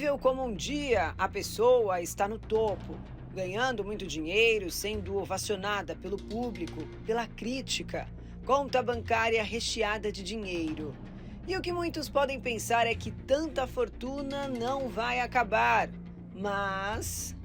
incrível como um dia a pessoa está no topo, ganhando muito dinheiro, sendo ovacionada pelo público, pela crítica, conta bancária recheada de dinheiro. E o que muitos podem pensar é que tanta fortuna não vai acabar, mas...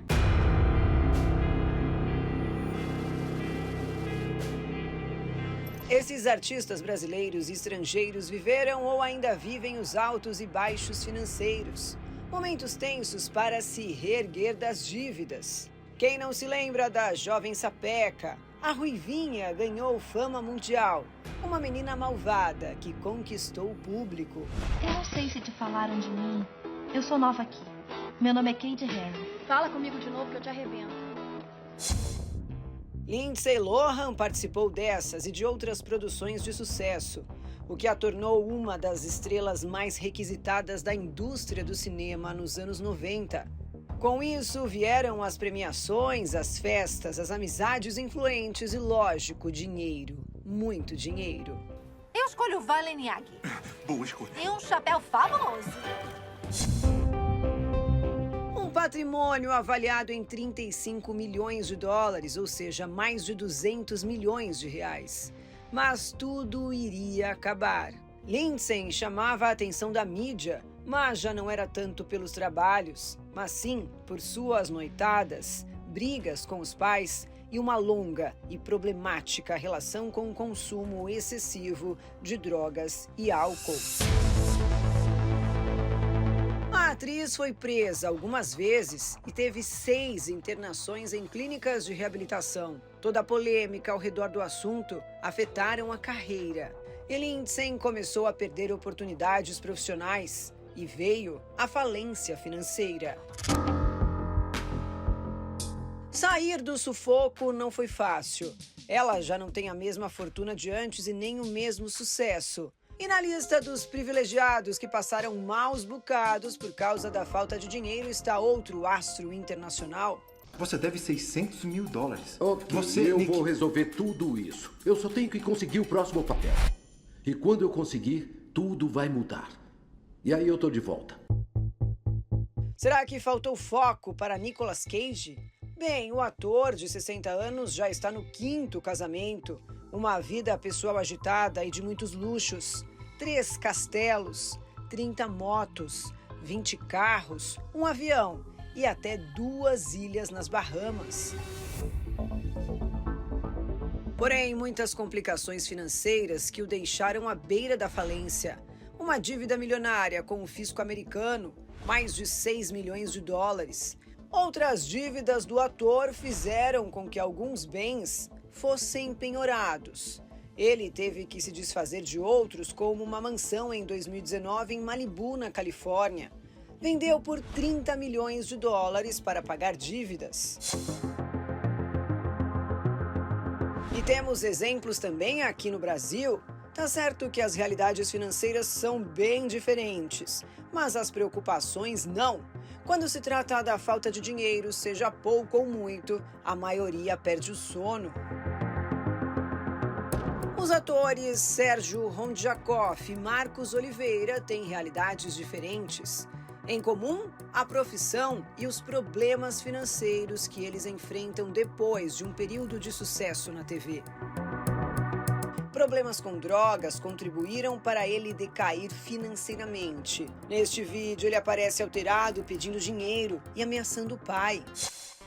Esses artistas brasileiros e estrangeiros viveram ou ainda vivem os altos e baixos financeiros, momentos tensos para se reerguer das dívidas. Quem não se lembra da jovem Sapeca? A Ruivinha ganhou fama mundial, uma menina malvada que conquistou o público. Eu não sei se te falaram de mim. Eu sou nova aqui. Meu nome é Kate Harry. Fala comigo de novo que eu te arrebento. Lindsay Lohan participou dessas e de outras produções de sucesso, o que a tornou uma das estrelas mais requisitadas da indústria do cinema nos anos 90. Com isso, vieram as premiações, as festas, as amizades influentes e, lógico, dinheiro. Muito dinheiro. Eu escolho o Valenciaga. Boa escolha. E um chapéu fabuloso. Patrimônio avaliado em 35 milhões de dólares, ou seja, mais de 200 milhões de reais. Mas tudo iria acabar. Lindsay chamava a atenção da mídia, mas já não era tanto pelos trabalhos, mas sim por suas noitadas, brigas com os pais e uma longa e problemática relação com o consumo excessivo de drogas e álcool. A atriz foi presa algumas vezes e teve 6 internações em clínicas de reabilitação. Toda a polêmica ao redor do assunto afetaram a carreira. E Lindsay começou a perder oportunidades profissionais e veio a falência financeira. Sair do sufoco não foi fácil. Ela já não tem a mesma fortuna de antes e nem o mesmo sucesso. E na lista dos privilegiados que passaram maus bocados por causa da falta de dinheiro está outro astro internacional. Você deve 600 mil dólares. Ok, eu vou resolver tudo isso. Eu só tenho que conseguir o próximo papel. E quando eu conseguir, tudo vai mudar. E aí eu tô de volta. Será que faltou foco para Nicolas Cage? Bem, o ator de 60 anos já está no 5º casamento, uma vida pessoal agitada e de muitos luxos, 3 castelos, 30 motos, 20 carros, um avião e até 2 ilhas nas Bahamas. Porém, muitas complicações financeiras que o deixaram à beira da falência. Uma dívida milionária com o fisco americano, mais de 6 milhões de dólares. Outras dívidas do ator fizeram com que alguns bens fossem penhorados. Ele teve que se desfazer de outros, como uma mansão em 2019 em Malibu, na Califórnia. Vendeu por 30 milhões de dólares para pagar dívidas. E temos exemplos também aqui no Brasil. Tá certo que as realidades financeiras são bem diferentes, mas as preocupações não. Quando se trata da falta de dinheiro, seja pouco ou muito, a maioria perde o sono. Os atores Sérgio Rondjakov e Marcos Oliveira têm realidades diferentes. Em comum, a profissão e os problemas financeiros que eles enfrentam depois de um período de sucesso na TV. Problemas com drogas contribuíram para ele decair financeiramente. Neste vídeo, ele aparece alterado, pedindo dinheiro e ameaçando o pai.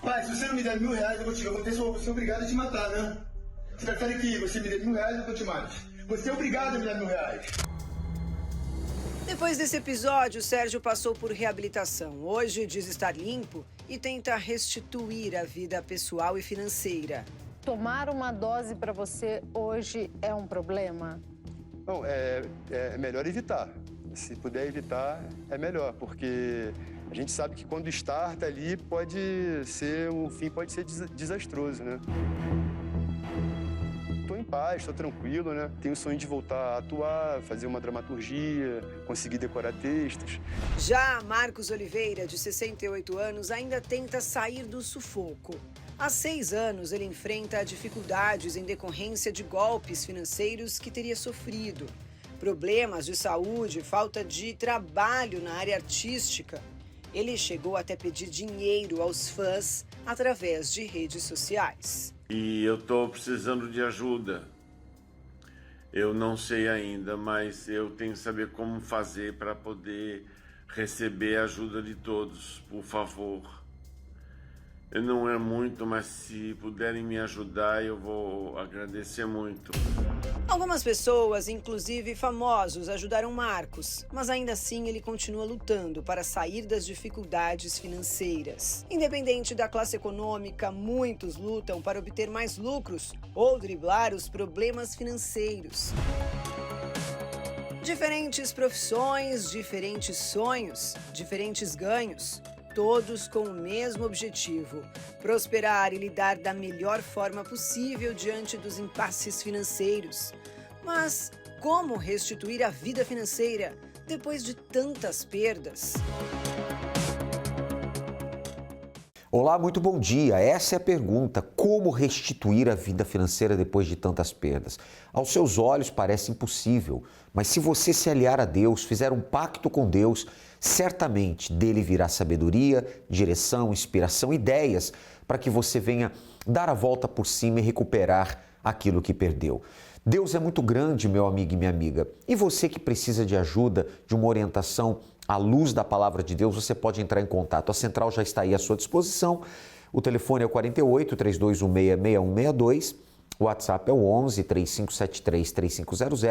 Pai, se você não me der R$1.000, eu vou ser obrigado a te matar, né? Você prefere que você me dê R$1.000 ou eu te mate? Você é obrigado a me dar R$1.000. Depois desse episódio, Sérgio passou por reabilitação. Hoje diz estar limpo e tenta restituir a vida pessoal e financeira. Tomar uma dose para você hoje é um problema? Não, é melhor evitar. Se puder evitar, é melhor, porque a gente sabe que quando starta ali o fim pode ser desastroso, né? Estou em paz, estou tranquilo, né? Tenho o sonho de voltar a atuar, fazer uma dramaturgia, conseguir decorar textos. Já Marcos Oliveira, de 68 anos, ainda tenta sair do sufoco. Há 6 anos, ele enfrenta dificuldades em decorrência de golpes financeiros que teria sofrido, problemas de saúde, falta de trabalho na área artística. Ele chegou até pedir dinheiro aos fãs através de redes sociais. E eu estou precisando de ajuda. Eu não sei ainda, mas eu tenho que saber como fazer para poder receber a ajuda de todos, por favor. Não é muito, mas se puderem me ajudar, eu vou agradecer muito. Algumas pessoas, inclusive famosos, ajudaram Marcos, mas ainda assim ele continua lutando para sair das dificuldades financeiras. Independente da classe econômica, muitos lutam para obter mais lucros ou driblar os problemas financeiros. Diferentes profissões, diferentes sonhos, diferentes ganhos. Todos com o mesmo objetivo: prosperar e lidar da melhor forma possível diante dos impasses financeiros. Mas como restituir a vida financeira depois de tantas perdas? Olá, muito bom dia. Essa é a pergunta: como restituir a vida financeira depois de tantas perdas? Aos seus olhos parece impossível, mas se você se aliar a Deus, fizer um pacto com Deus, certamente dele virá sabedoria, direção, inspiração, ideias para que você venha dar a volta por cima e recuperar aquilo que perdeu. Deus é muito grande, meu amigo e minha amiga. E você que precisa de ajuda, de uma orientação à luz da palavra de Deus, você pode entrar em contato. A central já está aí à sua disposição. O telefone é o 48 3216 6162. O WhatsApp é o 11 3573 3500.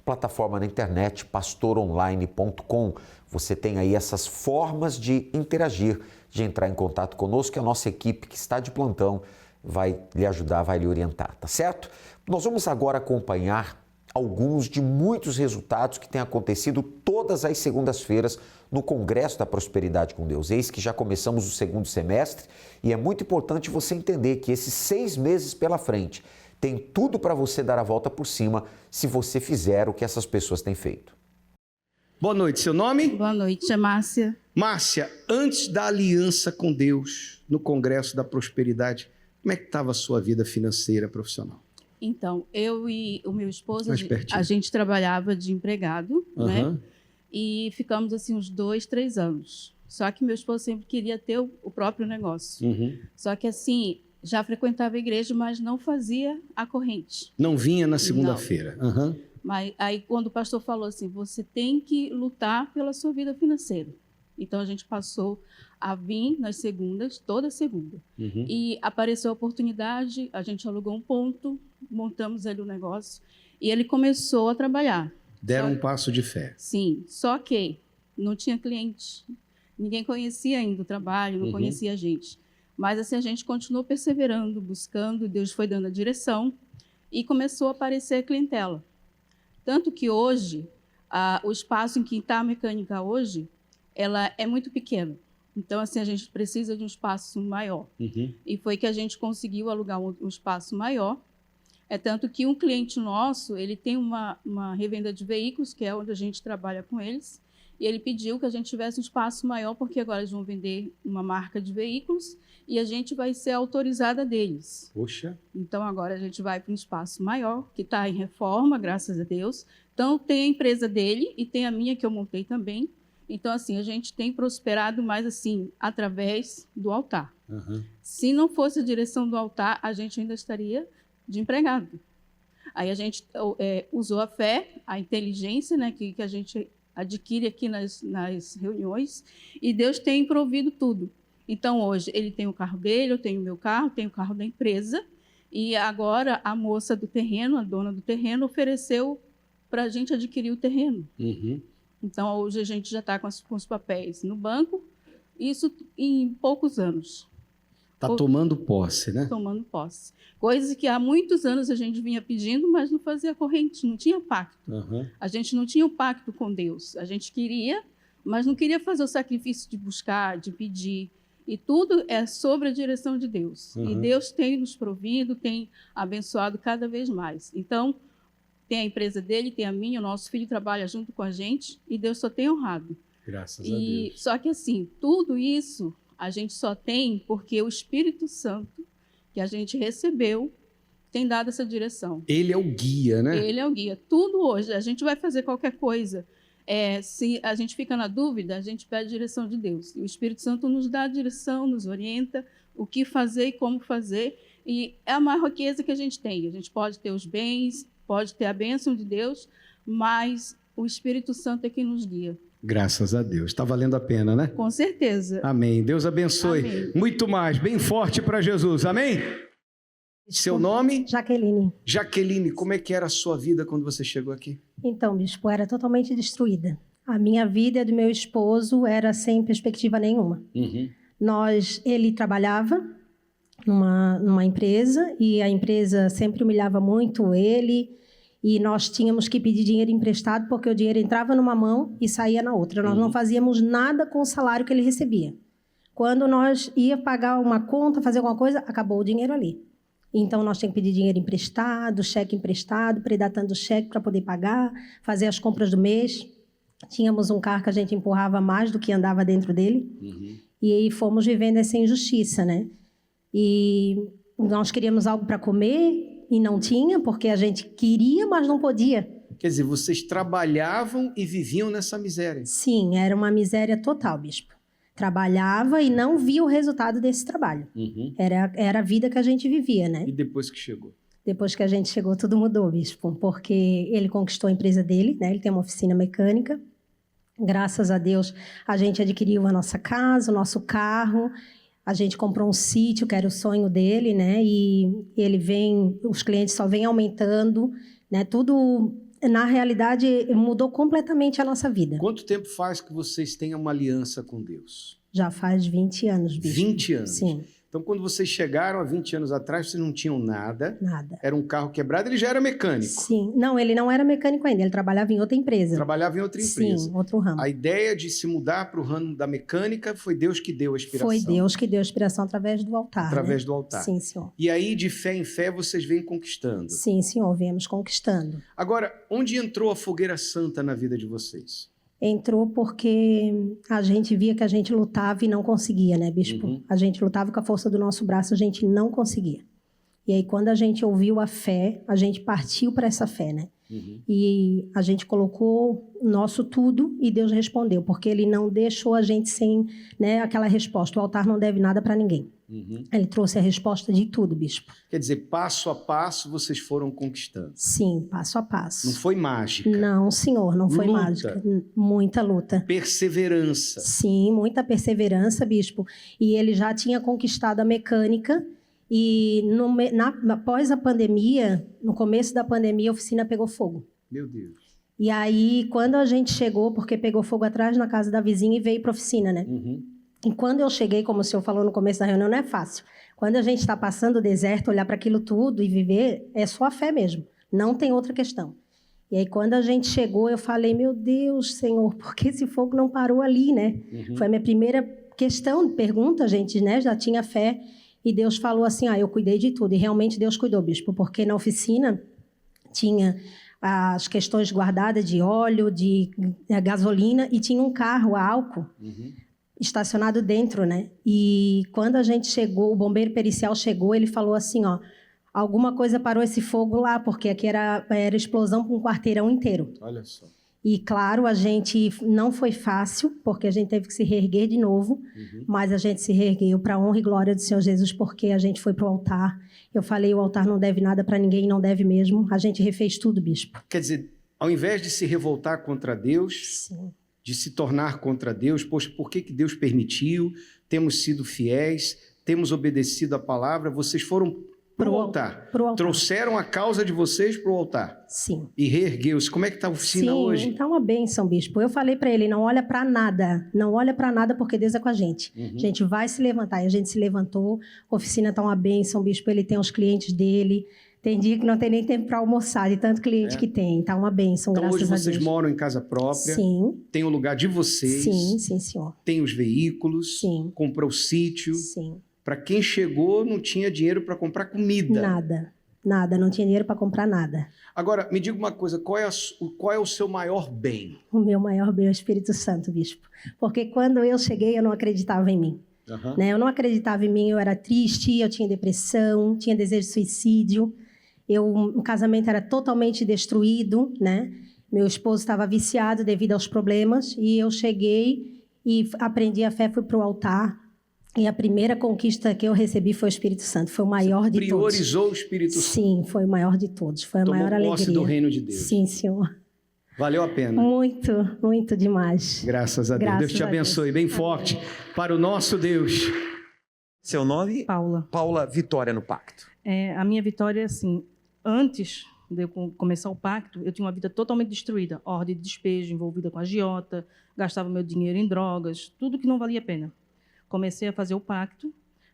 Plataforma na internet pastoronline.com. Você tem aí essas formas de interagir, de entrar em contato conosco, e a nossa equipe que está de plantão vai lhe ajudar, vai lhe orientar, tá certo? Nós vamos agora acompanhar alguns de muitos resultados que têm acontecido todas as segundas-feiras no Congresso da Prosperidade com Deus. Eis que já começamos o segundo semestre e é muito importante você entender que esses 6 meses pela frente tem tudo para você dar a volta por cima se você fizer o que essas pessoas têm feito. Boa noite, seu nome? Boa noite, é Márcia. Márcia, antes da aliança com Deus no Congresso da Prosperidade, como é que estava a sua vida financeira profissional? Então, eu e o meu esposo, a gente trabalhava de empregado, né? E ficamos assim uns 2, 3 anos. Só que meu esposo sempre queria ter o próprio negócio. Só que assim, já frequentava a igreja, mas não fazia a corrente. Não vinha na segunda-feira? Mas aí quando o pastor falou assim, você tem que lutar pela sua vida financeira. Então a gente passou a vir nas segundas, toda segunda. E apareceu a oportunidade, a gente alugou um ponto, montamos ali o negócio e ele começou a trabalhar. Deram um passo de fé. Sim, só que não tinha cliente. Ninguém conhecia ainda o trabalho, não conhecia a gente. Mas assim, a gente continuou perseverando, buscando, Deus foi dando a direção e começou a aparecer a clientela. Tanto que hoje, o espaço em que está a mecânica hoje, ela é muito pequeno. Então, assim, a gente precisa de um espaço maior. E foi que a gente conseguiu alugar um espaço maior. É tanto que um cliente nosso, ele tem uma revenda de veículos, que é onde a gente trabalha com eles, e ele pediu que a gente tivesse um espaço maior, porque agora eles vão vender uma marca de veículos e a gente vai ser autorizada deles. Poxa! Então, agora a gente vai para um espaço maior, que está em reforma, graças a Deus. Então, tem a empresa dele e tem a minha, que eu montei também. Então, assim, a gente tem prosperado mais, assim, através do altar. Se não fosse a direção do altar, a gente ainda estaria de empregado. Aí a gente usou a fé, a inteligência, né, que a gente adquire aqui nas reuniões, e Deus tem provido tudo. Então, hoje, ele tem o carro dele, eu tenho o meu carro, tenho o carro da empresa, e agora a moça do terreno, a dona do terreno, ofereceu para a gente adquirir o terreno. Então, hoje a gente já está com os papéis no banco, isso em poucos anos. Está tomando posse, né? Tomando posse. Coisas que há muitos anos a gente vinha pedindo, mas não fazia corrente, não tinha pacto. A gente não tinha um pacto com Deus. A gente queria, mas não queria fazer o sacrifício de buscar, de pedir. E tudo é sobre a direção de Deus. E Deus tem nos provido, tem abençoado cada vez mais. Então, tem a empresa dele, tem a minha, o nosso filho trabalha junto com a gente, e Deus só tem honrado. Graças a Deus. Só que assim, tudo isso a gente só tem porque o Espírito Santo, que a gente recebeu, tem dado essa direção. Ele é o guia, né? Ele é o guia. Tudo hoje, a gente vai fazer qualquer coisa, Se a gente fica na dúvida, a gente pede a direção de Deus. E o Espírito Santo nos dá a direção, nos orienta o que fazer e como fazer. E é a maior riqueza que a gente tem. A gente pode ter os bens, pode ter a bênção de Deus, mas o Espírito Santo é quem nos guia. Graças a Deus. Está valendo a pena, né? Com certeza. Amém. Deus abençoe. Amém. Muito mais, bem forte para Jesus. Amém? Seu nome? Jaqueline. Jaqueline, como é que era a sua vida quando você chegou aqui? Então, bispo, era totalmente destruída. A minha vida e a do meu esposo era sem perspectiva nenhuma. Ele trabalhava numa empresa e a empresa sempre humilhava muito ele e nós tínhamos que pedir dinheiro emprestado porque o dinheiro entrava numa mão e saía na outra. Nós não fazíamos nada com o salário que ele recebia. Quando nós ia pagar uma conta, fazer alguma coisa, acabou o dinheiro ali. Então, nós tínhamos que pedir dinheiro emprestado, cheque emprestado, predatando o cheque para poder pagar, fazer as compras do mês. Tínhamos um carro que a gente empurrava mais do que andava dentro dele. E aí fomos vivendo essa injustiça, né? E nós queríamos algo para comer e não tinha, porque a gente queria, mas não podia. Quer dizer, vocês trabalhavam e viviam nessa miséria? Sim, era uma miséria total, bispo. Trabalhava e não via o resultado desse trabalho. Era a vida que a gente vivia, né? E depois que chegou? Depois que a gente chegou, tudo mudou, bispo, porque ele conquistou a empresa dele, né? Ele tem uma oficina mecânica. Graças a Deus, a gente adquiriu a nossa casa, o nosso carro. A gente comprou um sítio, que era o sonho dele, né? E ele os clientes só vêm aumentando, né? Tudo, na realidade, mudou completamente a nossa vida. Quanto tempo faz que vocês têm uma aliança com Deus? Já faz 20 anos, bispo. 20 anos? Sim. Então, quando vocês chegaram há 20 anos atrás, vocês não tinham nada. Nada. Era um carro quebrado, ele já era mecânico. Sim. Não, ele não era mecânico ainda, ele trabalhava em outra empresa. Trabalhava em outra empresa. Sim, outro ramo. A ideia de se mudar para o ramo da mecânica foi Deus que deu a inspiração. Foi Deus que deu a inspiração através do altar. Através né? do altar. Sim, senhor. E aí, de fé em fé, vocês vêm conquistando. Sim, senhor, viemos conquistando. Agora, onde entrou a fogueira santa na vida de vocês? Entrou porque a gente via que a gente lutava e não conseguia, né, bispo? A gente lutava com a força do nosso braço, a gente não conseguia. E aí, quando a gente ouviu a fé, a gente partiu para essa fé, né? E a gente colocou nosso tudo e Deus respondeu, porque Ele não deixou a gente sem, né, aquela resposta. O altar não deve nada para ninguém. Ele trouxe a resposta de tudo, bispo. Quer dizer, passo a passo vocês foram conquistando. Sim, passo a passo. Não foi mágica. Não, senhor, não foi Luta. mágica. Muita luta. Perseverança. Sim, muita perseverança, bispo. E ele já tinha conquistado a mecânica e após a pandemia, no começo da pandemia, a oficina pegou fogo. Meu Deus. E aí, quando a gente chegou, porque pegou fogo atrás na casa da vizinha e veio para a oficina, né? E quando eu cheguei, como o senhor falou no começo da reunião, não é fácil. Quando a gente está passando o deserto, olhar para aquilo tudo e viver, é só a fé mesmo. Não tem outra questão. E aí, quando a gente chegou, eu falei, meu Deus, Senhor, por que esse fogo não parou ali, né? Foi a minha primeira pergunta, gente, né? Já tinha fé. E Deus falou assim, eu cuidei de tudo. E realmente Deus cuidou, bispo, porque na oficina tinha as questões guardadas de óleo, de gasolina, e tinha um carro a álcool estacionado dentro, né? E quando a gente chegou, o bombeiro pericial chegou, ele falou assim, alguma coisa parou esse fogo lá, porque aqui era explosão para um quarteirão inteiro. Olha só. E, claro, a gente não foi fácil, porque a gente teve que se reerguer de novo, mas a gente se reergueu para a honra e glória do Senhor Jesus, porque a gente foi para o altar. Eu falei, o altar não deve nada para ninguém, não deve mesmo. A gente refez tudo, bispo. Quer dizer, ao invés de se revoltar contra Deus, Sim. de se tornar contra Deus, poxa, por que Deus permitiu? Temos sido fiéis, temos obedecido a palavra, vocês foram para o altar. Trouxeram a causa de vocês para o altar. Sim. E reergueu-se. Como é que está a oficina hoje? Sim, está uma bênção, bispo. Eu falei para ele, não olha para nada. Não olha para nada porque Deus é com a gente. A gente vai se levantar. E a gente se levantou. A oficina está uma bênção, bispo. Ele tem os clientes dele. Tem dia que não tem nem tempo para almoçar, de tanto cliente que tem. Está uma bênção, então, graças a Deus. Então, hoje vocês moram em casa própria. Sim. Tem o lugar de vocês. Sim, sim, senhor. Tem os veículos. Sim. Comprou o sítio. Sim. Para quem chegou, não tinha dinheiro para comprar comida. Nada, não tinha dinheiro para comprar nada. Agora, me diga uma coisa, qual é o seu maior bem? O meu maior bem é o Espírito Santo, bispo. Porque quando eu cheguei, eu não acreditava em mim. Né? Eu não acreditava em mim, eu era triste, eu tinha depressão, tinha desejo de suicídio. O casamento era totalmente destruído, né? Meu esposo estava viciado devido aos problemas e eu cheguei e aprendi a fé, fui para o altar. E a primeira conquista que eu recebi foi o Espírito Santo, foi o maior de todos. Priorizou o Espírito Santo. Sim, foi o maior de todos, foi a maior alegria. Tomou posse do reino de Deus. Sim, Senhor. Valeu a pena. Muito, muito demais. Graças a Deus. Graças Deus te a abençoe Deus. bem forte para o nosso Deus. Seu nome? Paula. Paula, vitória no pacto. A minha vitória é assim, antes de eu começar o pacto, eu tinha uma vida totalmente destruída, ordem de despejo, envolvida com agiota, gastava meu dinheiro em drogas, tudo que não valia a pena. Comecei a fazer o pacto,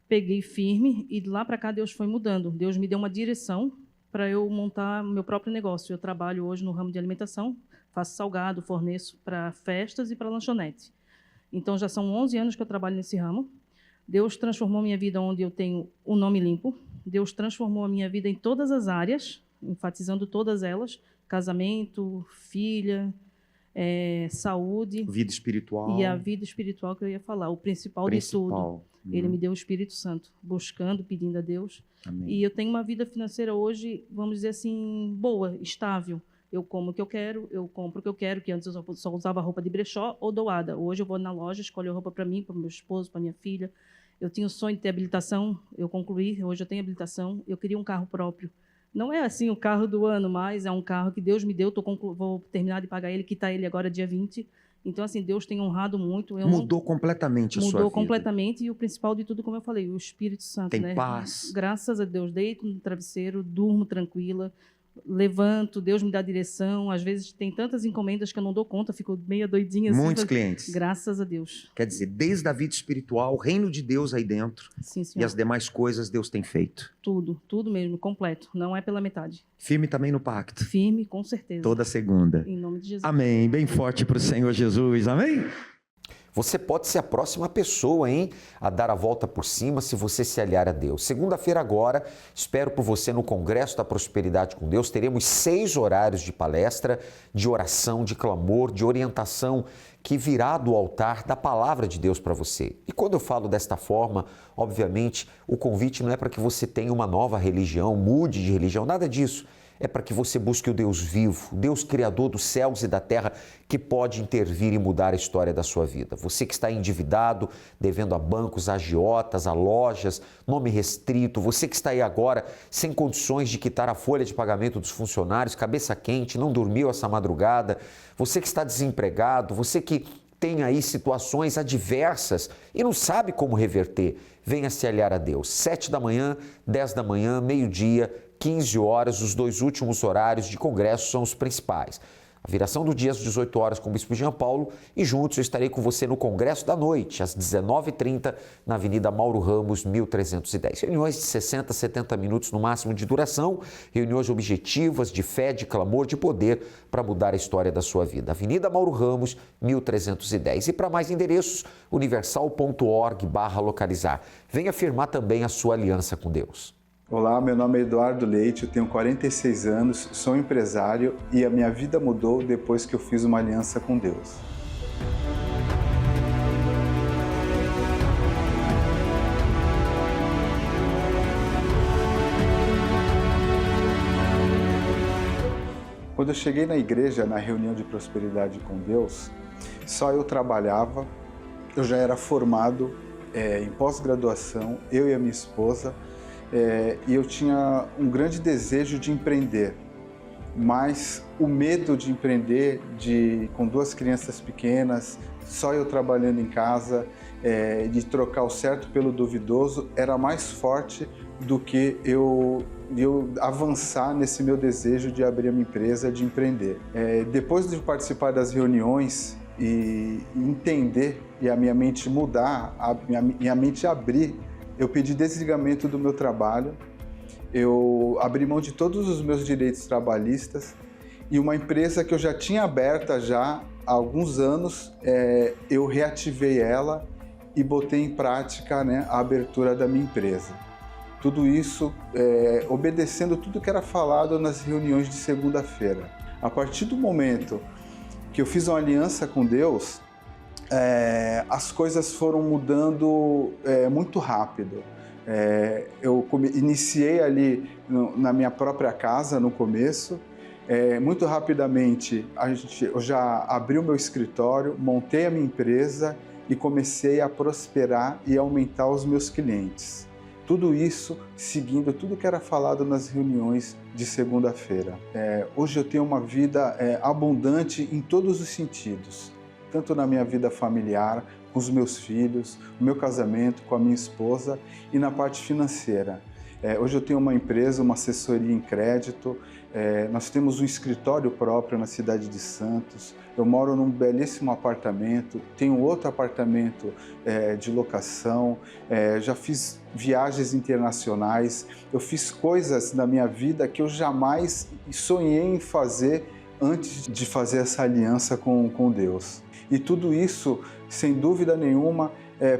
peguei firme e de lá para cá Deus foi mudando. Deus me deu uma direção para eu montar meu próprio negócio. Eu trabalho hoje no ramo de alimentação, faço salgado, forneço para festas e para lanchonete. Então já são 11 anos que eu trabalho nesse ramo. Deus transformou minha vida onde eu tenho o nome limpo. Deus transformou a minha vida em todas as áreas, enfatizando todas elas: casamento, filha, saúde. Vida espiritual. E a vida espiritual que eu ia falar, o principal. De tudo. Ele me deu o Espírito Santo, buscando, pedindo a Deus. Amém. E eu tenho uma vida financeira hoje, vamos dizer assim, boa, estável. Eu como o que eu quero, eu compro o que eu quero, que antes eu só usava roupa de brechó ou doada. Hoje eu vou na loja, escolho roupa para mim, para meu esposo, para minha filha. Eu tinha o sonho de ter habilitação, eu concluí, hoje eu tenho habilitação. Eu queria um carro próprio. Não é assim o carro do ano, mas é um carro que Deus me deu, vou terminar de pagar ele, quitar ele agora dia 20. Então, assim, Deus tem honrado muito. Mudou completamente a sua vida. Mudou completamente, e o principal de tudo, como eu falei, o Espírito Santo. Tem paz. Graças a Deus, deito no travesseiro, durmo tranquila, levanto, Deus me dá direção. Às vezes tem tantas encomendas que eu não dou conta, fico meio doidinha. Muitos assim, clientes. Graças a Deus. Quer dizer, desde a vida espiritual, o reino de Deus aí dentro. Sim, senhor. E as demais coisas Deus tem feito. Tudo mesmo, completo. Não é pela metade. Firme também no pacto. Firme, com certeza. Toda segunda. Em nome de Jesus. Amém. Bem forte para o Senhor Jesus. Amém. Você pode ser a próxima pessoa, a dar a volta por cima se você se aliar a Deus. Segunda-feira agora, espero por você no Congresso da Prosperidade com Deus. Teremos 6 horários de palestra, de oração, de clamor, de orientação que virá do altar da palavra de Deus para você. E quando eu falo desta forma, obviamente, o convite não é para que você tenha uma nova religião, mude de religião, nada disso. É para que você busque o Deus vivo, Deus criador dos céus e da terra, que pode intervir e mudar a história da sua vida. Você que está endividado, devendo a bancos, a agiotas, a lojas, nome restrito, você que está aí agora sem condições de quitar a folha de pagamento dos funcionários, cabeça quente, não dormiu essa madrugada, você que está desempregado, você que tem aí situações adversas e não sabe como reverter, venha se aliar a Deus. 7 da manhã, 10 da manhã, meio-dia, 15 horas, os 2 últimos horários de congresso são os principais. A viração do dia às 18 horas com o Bispo Jean Paulo e juntos eu estarei com você no Congresso da Noite, às 19h30, na Avenida Mauro Ramos, 1310. Reuniões de 60, 70 minutos no máximo de duração, reuniões objetivas, de fé, de clamor, de poder para mudar a história da sua vida. Avenida Mauro Ramos, 1310. E para mais endereços, universal.org/localizar. Venha firmar também a sua aliança com Deus. Olá, meu nome é Eduardo Leite, eu tenho 46 anos, sou empresário e a minha vida mudou depois que eu fiz uma aliança com Deus. Quando eu cheguei na igreja, na reunião de prosperidade com Deus, só eu trabalhava, eu já era formado em pós-graduação, eu e a minha esposa, e eu tinha um grande desejo de empreender, mas o medo de empreender com 2 crianças pequenas, só eu trabalhando em casa, de trocar o certo pelo duvidoso, era mais forte do que eu avançar nesse meu desejo de abrir a minha empresa, de empreender. Depois de participar das reuniões e entender e a minha mente mudar, a minha mente abrir, eu pedi desligamento do meu trabalho, eu abri mão de todos os meus direitos trabalhistas e uma empresa que eu já tinha aberta já há alguns anos, eu reativei ela e botei em prática, a abertura da minha empresa. Tudo isso obedecendo tudo que era falado nas reuniões de segunda-feira. A partir do momento que eu fiz uma aliança com Deus, as coisas foram mudando muito rápido. Eu iniciei ali na minha própria casa no começo, Muito rapidamente, eu já abri o meu escritório, montei a minha empresa e comecei a prosperar e aumentar os meus clientes. Tudo isso seguindo tudo que era falado nas reuniões de segunda-feira. Hoje eu tenho uma vida abundante em todos os sentidos, tanto na minha vida familiar, com os meus filhos, no meu casamento, com a minha esposa e na parte financeira. Hoje eu tenho uma empresa, uma assessoria em crédito, nós temos um escritório próprio na cidade de Santos, eu moro num belíssimo apartamento, tenho outro apartamento de locação, já fiz viagens internacionais, eu fiz coisas na minha vida que eu jamais sonhei em fazer antes de fazer essa aliança com Deus. E tudo isso, sem dúvida nenhuma,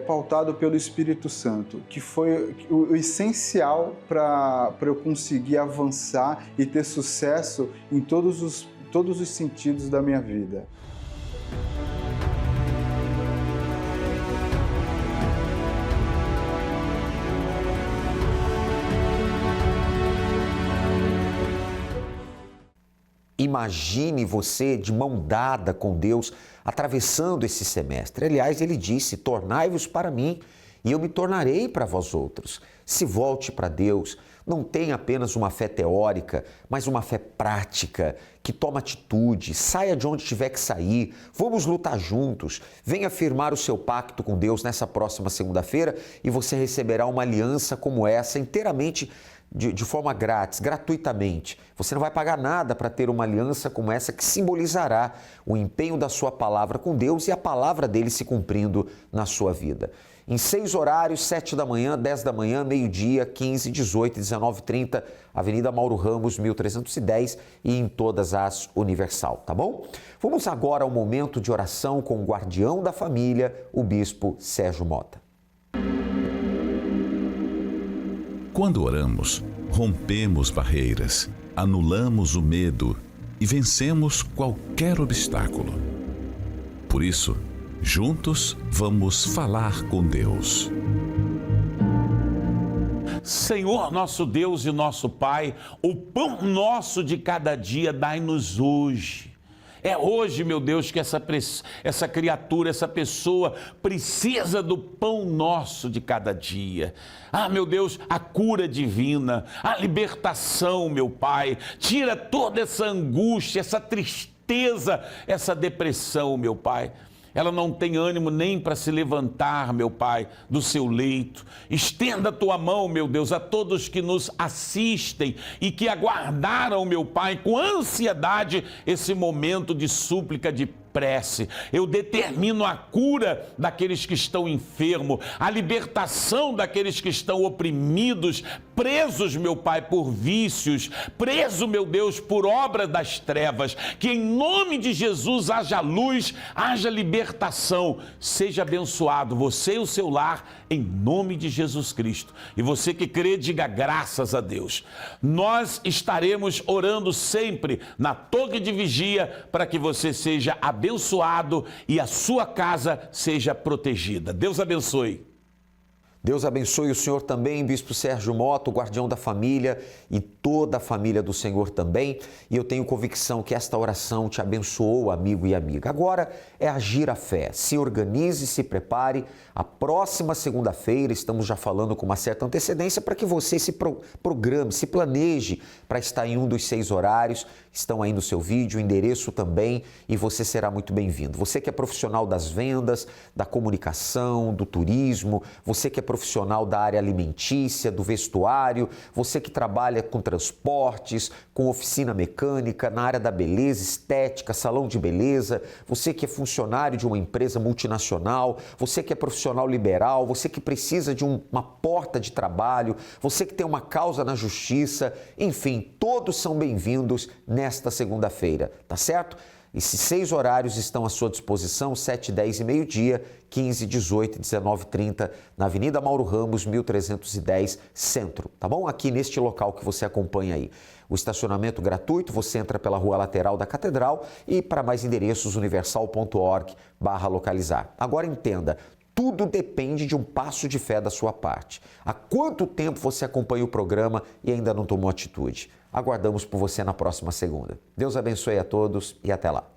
pautado pelo Espírito Santo, que foi o essencial para eu conseguir avançar e ter sucesso em todos os sentidos da minha vida. Imagine você de mão dada com Deus atravessando esse semestre. Aliás, ele disse: tornai-vos para mim e eu me tornarei para vós outros. Se volte para Deus, não tenha apenas uma fé teórica, mas uma fé prática, que toma atitude, saia de onde tiver que sair, vamos lutar juntos. Venha firmar o seu pacto com Deus nessa próxima segunda-feira e você receberá uma aliança como essa inteiramente de forma grátis, gratuitamente. Você não vai pagar nada para ter uma aliança como essa que simbolizará o empenho da sua palavra com Deus e a palavra dele se cumprindo na sua vida. Em 6 horários, 7 da manhã, 10 da manhã, meio-dia, 15, 18, 19, 30, Avenida Mauro Ramos, 1310 e em todas as Universal, tá bom? Vamos agora ao momento de oração com o guardião da família, o Bispo Sérgio Mota. Quando oramos, rompemos barreiras, anulamos o medo e vencemos qualquer obstáculo. Por isso, juntos vamos falar com Deus. Senhor nosso Deus e nosso Pai, o pão nosso de cada dia dai-nos hoje. É hoje, meu Deus, que essa criatura, essa pessoa precisa do pão nosso de cada dia. Ah, meu Deus, a cura divina, a libertação, meu Pai. Tira toda essa angústia, essa tristeza, essa depressão, meu Pai. Ela não tem ânimo nem para se levantar, meu Pai, do seu leito. Estenda a tua mão, meu Deus, a todos que nos assistem e que aguardaram, meu Pai, com ansiedade esse momento de súplica, de prece. Eu determino a cura daqueles que estão enfermos, a libertação daqueles que estão oprimidos, presos, meu Pai, por vícios, presos, meu Deus, por obra das trevas. Que em nome de Jesus haja luz, haja libertação. Seja abençoado você e o seu lar, em nome de Jesus Cristo. E você que crê, diga graças a Deus. Nós estaremos orando sempre na torre de vigia para que você seja abençoado e a sua casa seja protegida. Deus abençoe. Deus abençoe o senhor também, Bispo Sérgio Mota, o guardião da família e toda a família do Senhor também. E eu tenho convicção que esta oração te abençoou, amigo e amiga. Agora é agir a fé. Se organize, se prepare. A próxima segunda-feira, estamos já falando com uma certa antecedência para que você se programe, se planeje para estar em um dos 6 horários. Estão aí no seu vídeo, o endereço também, e você será muito bem-vindo. Você que é profissional das vendas, da comunicação, do turismo, você que é profissional da área alimentícia, do vestuário, você que trabalha com transportes, com oficina mecânica, na área da beleza, estética, salão de beleza, você que é funcionário de uma empresa multinacional, você que é profissional liberal, você que precisa de uma porta de trabalho, você que tem uma causa na justiça, enfim, todos são bem-vindos nesta segunda-feira, tá certo? Esses 6 horários estão à sua disposição, 7, 10 e meio-dia, 15, 18, 19, 30, na Avenida Mauro Ramos, 1310, Centro, tá bom? Aqui neste local que você acompanha aí. O estacionamento gratuito, você entra pela rua lateral da Catedral e para mais endereços, universal.org/localizar. Agora entenda, Tudo depende de um passo de fé da sua parte. Há quanto tempo você acompanha o programa e ainda não tomou atitude? Aguardamos por você na próxima segunda. Deus abençoe a todos e até lá.